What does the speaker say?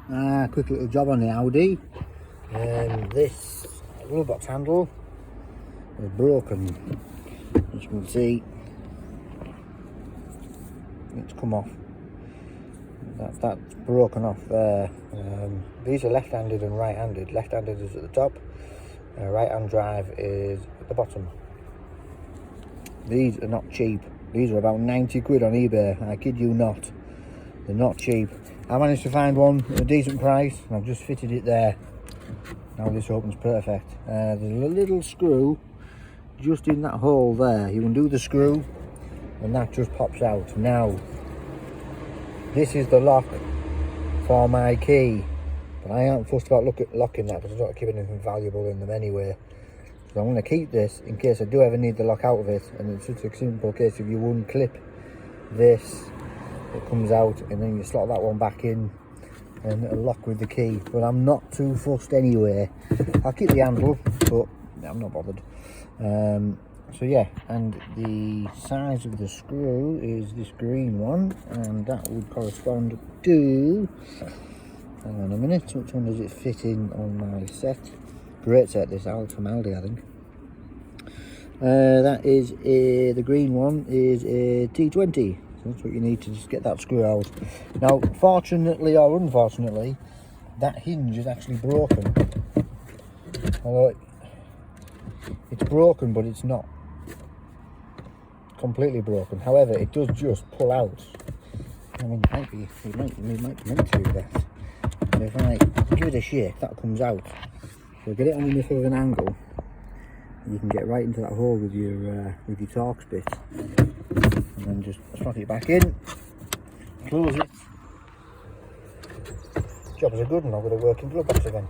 Quick little job on the Audi. This Glovebox handle is broken. As you can see, it's come off. That's broken off there. These are left-handed and right-handed. Left-handed is at the top. Right-hand drive is at the bottom. These are not cheap. These are about 90 quid on eBay. I kid you not. They're not cheap. I managed to find one at a decent price and I've just fitted it there. Now this opens perfect. There's a little screw just in that hole there. You undo the screw and that just pops out. Now, this is the lock for my key. But I aren't fussed about locking that because I don't keep anything valuable in them anyway. So I'm going to keep this in case I do ever need the lock out of it. And it's just a simple case of you unclip this, it comes out, and then you slot that one back in and it'll lock with the key. But I'm not too fussed anyway. I'll keep the handle, but I'm not bothered. So yeah, and the size of the screw is this green one, and that would correspond to, hang on a minute, which one does it fit in on my set? Great set, this from Aldi, I think. That is the green one is a T20. So that's what you need to just get that screw out. Now, fortunately or unfortunately, that hinge is actually broken. Although it's broken, but it's not completely broken. However, it does just pull out. I mean, it might be meant to do that. If I give it a shake, that comes out. So get it on enough of an angle, and you can get right into that hole with your Torx bit, and then just slot it back in, close it. Job's a good one. I've got a working glove box again.